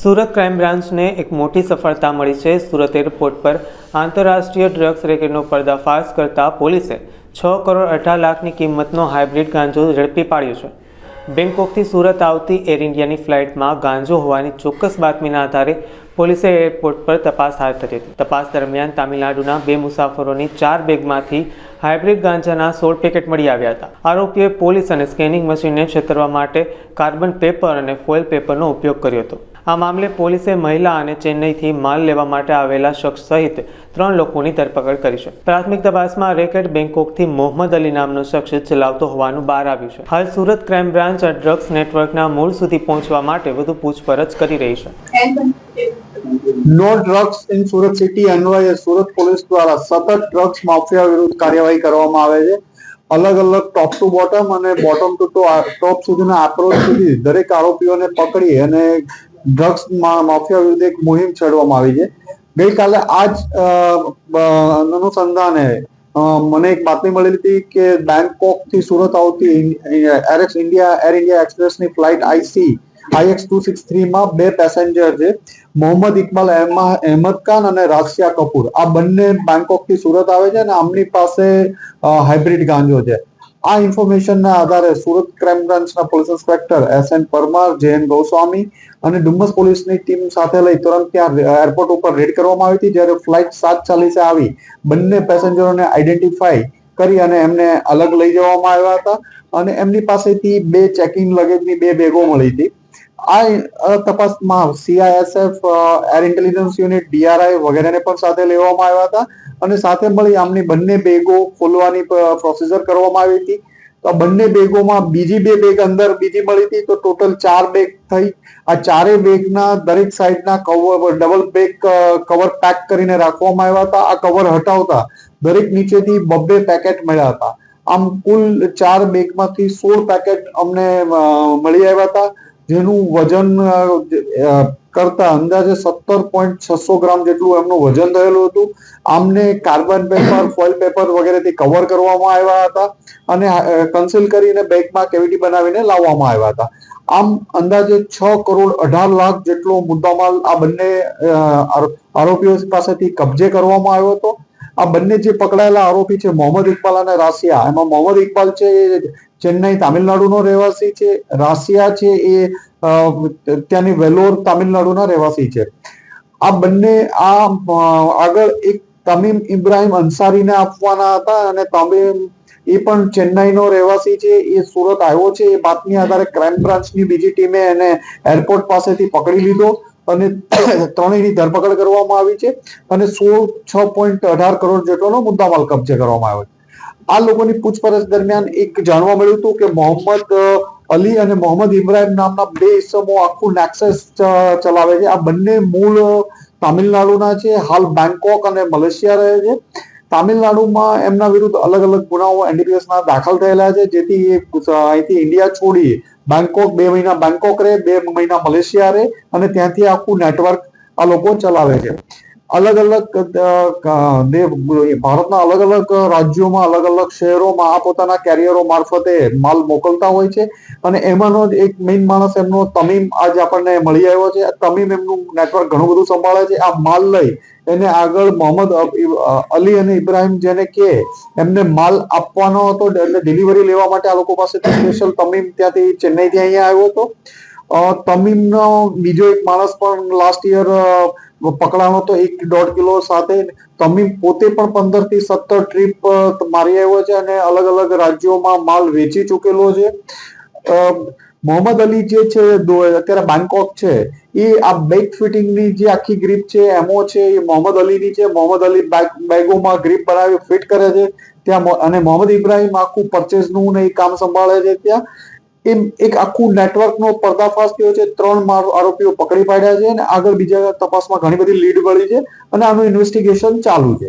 Surat crime બ્રાન્ચને એક મોટી સફળતા મળી છે। સુરત એરપોર્ટ પર આંતરરાષ્ટ્રીય ડ્રગ્સ રેકેટનો પર્દાફાશ કરતા પોલીસે 6,18,00,000ની કિંમતનો હાઇબ્રિડ ગાંજો ઝડપી પાડ્યો છે। બેંકોકથી સુરત આવતી એર ઇન્ડિયાની ફ્લાઇટમાં ગાંજો હોવાની ચોક્કસ બાતમીના આધારે પોલીસે એરપોર્ટ પર તપાસ હાથ ધરી હતી। તપાસ દરમિયાન તામિલનાડુના 2 મુસાફરોની 4 બેગમાંથી હાઇબ્રિડ ગાંજાના 16 પેકેટ મળી આવ્યા હતા। આરોપીએ પોલીસ અને સ્કેનિંગ મશીનને છેતરવા માટે કાર્બન પેપર અને ફોઇલ પેપરનો ઉપયોગ કર્યો હતો। આ મામલે પોલીસે મહિલા અને ચેન્નઈથી માલ લેવા માટે આવેલા શખ્સ સહિત 3 લોકોની ધરપકડ કરી છે। પ્રાથમિક તપાસમાં રેકેટ બેંકોકથી મોહમ્મદ અલી નામનો શખ્સ ચલાવતો હોવાનું બહાર આવ્યું છે। હાલ સુરત ક્રાઇમ બ્રાન્ચ આ ડ્રગ્સ નેટવર્કના મૂળ સુધી પહોંચવા માટે વધુ પૂછપરછ કરી રહી છે। No drugs in Surat city અન્વયે સુરત પોલીસ દ્વારા સતત ડ્રગ્સ માફિયા વિરુદ્ધ કાર્યવાહી કરવામાં આવે છે। અલગ અલગ ટોપ ટુ બોટમ અને બોટમ ટુ ટોપ સુધીના એપ્રોચ સુધી દરેક આરોપીઓને પકડી અને ડ્રગ્સ માફિયા વિરુદ્ધ એક મુહિમ છેડવામાં આવી છે। ગઈકાલે આ જ અનુસંધાને મને એક બાતમી મળી હતી કે બેંકોક થી સુરત આવતી એર ઇન્ડિયા એક્સપ્રેસની ફ્લાઇટ IX263 માં 2 પેસેન્જર છે, મોહમ્મદ ઇકબાલ અહેમદ ખાન અને રાશિયા કપૂર। આ બંને બેંકોક થી સુરત આવે છે અને આમની પાસે હાઇબ્રિડ ગાંજો છે। આ ઇન્ફોર્મેશનના આધારે સુરત ક્રાઇમ બ્રાન્ચના police inspector SN Parmar, JN Goswami અને ડુમ્મસ પોલીસની ટીમ સાથે લઈ તુરંત ત્યાં એરપોર્ટ ઉપર રેડ કરવામાં આવી હતી। જ્યારે ફ્લાઇટ 7:40 આવી બંને પેસેન્જરોને આઈડેન્ટિફાઈ કરી અને એમને અલગ લઈ જવામાં આવ્યા હતા અને એમની પાસેથી 2 ચેકિંગ લગેજની 2 બેગો મળી હતી। આ તપાસમાં CISF, air intelligence unit, DRI વગેરેને પણ સાથે લેવામાં આવ્યા હતા અને સાથે મળી આમની બંને બેગો ખોલવાની પ્રોસીજર કરવામાં આવી હતી। તો આ બંને બેગોમાં બીજી 2 બેગ અંદર બીજી મળી હતી, તો ટોટલ 4 બેગ થઈ। આ 4 બેગના દરેક સાઈડના cover double bag cover pack કરીને રાખવામાં આવ્યા હતા। આ કવર હટાવતા દરેક નીચેથી 2 પેકેટ મળ્યા હતા। આમ કુલ 4 બેગમાંથી 16 પેકેટ અમને મળી આવ્યા હતા, જેનું વજન કરતા અંદાજે 17.600 ગ્રામ જેટલું એમનું વજન થયેલું હતું। આમને કાર્બન પેપર, ફોઇલ પેપર વગેરેથી કવર કરવામાં આવ્યા હતા અને કન્સીલ કરીને બેગમાં કેવિટી બનાવીને લાવવામાં આવ્યા હતા। આમ અંદાજે 6,18,00,000 જેટલો મુદ્દામાલ આ બંને આરોપીઓ પાસેથી કબજે કરવામાં આવ્યો હતો। આ બંને જે પકડાયેલા આરોપી છે મોહમ્મદ ઇકબાલ અને રાશિયા, એમાં મોહમ્મદ ઇકબાલ છે એ ચેન્નઈ તામિલનાડુનો રહેવાસી છે, રાશિયા છે એ ત્યાંની વેલોર તામિલનાડુના રહેવાસી છે। આ બંને આગળ એક તમીમ ઇબ્રાહિમ અંસારીને આપવાના હતા અને તમીમ એ પણ ચેન્નઈનો રહેવાસી છે, એ સુરત આવ્યો છે। એ બાતમી આધારે ક્રાઇમ બ્રાન્ચની બીજી ટીમે એને એરપોર્ટ પાસેથી પકડી લીધો અને ત્રણેયની ધરપકડ કરવામાં આવી છે અને 6.18 કરોડ જેટલોનો મુદ્દામાલ કબજે કરવામાં આવ્યો છે। આ લોકોની પૂછપરછ દરમિયાન એક જાણવા મળ્યું હતું કે મોહમ્મદ અલી અને મોહમ્મદ ઇબ્રાહિમ નામના 2 ઇસમો આખું નેક્સસ ચલાવે છે। આ બંને મૂળ તામિલનાડુના છે, હાલ બેંકોક અને મલેશિયા રહે છે। તામિલનાડુમાં એમના વિરુદ્ધ અલગ અલગ ગુનાઓ NDPS ના દાખલ થયેલા છે, જેથી એ અહીંથી ઇન્ડિયા છોડી બેંકોક 2 મહિના બેંકોક રહે, 2 મહિના મલેશિયા રહે અને ત્યાંથી આખું નેટવર્ક આ લોકો ચલાવે છે। અલગ અલગ ભારતના અલગ અલગ રાજ્યોમાં, અલગ અલગ શહેરોમાં આ પોતાના કેરિયરો મારફતે માલ મોકલતા હોય છે અને એમાંનો જ એક મેઇન માણસ એમનો તમીમ આજે આપણને મળી આવ્યો છે। તમીમ એમનું નેટવર્ક ઘણું બધું સંભાળે છે। આ માલ લઈ એને આગળ મોહમ્મદ અલી અને ઇબ્રાહિમ જેને કે એમને માલ આપવાનો હતો, એટલે ડિલિવરી લેવા માટે આ લોકો પાસેથી સ્પેશિયલ તમીમ ત્યાંથી ચેન્નઈથી અહીંયા આવ્યો હતો। તમીમનો બીજો એક માણસ પણ લાસ્ટ યર પકડાણો હતો 1.5 કિલો સાથે। તમીમ પોતે પણ 15 થી 17 ટ્રીપ મારી આવ્યો છે અને અલગ અલગ રાજ્યોમાં માલ વેચી ચૂકેલો છે। મોહમ્મદ અલી જે છે અત્યારે બેંકોક છે, એ આ બેગ ફિટિંગની જે આખી ગ્રીપ છે એમો છે એ મોહમ્મદ અલીની છે। મોહમ્મદ અલી બેગોમાં ગ્રીપ બનાવી ફિટ કરે છે ત્યાં, અને મોહમ્મદ ઇબ્રાહિમ આખું પરચેસનું ને એ કામ સંભાળે છે ત્યાં। એમ એક આખું નેટવર્કનો પર્દાફાશ થયો છે। 3 આરોપીઓ પકડી પાડ્યા છે અને આગળ બીજા તપાસમાં ઘણી બધી લીડ મળી છે અને આનું ઇન્વેસ્ટિગેશન ચાલુ છે।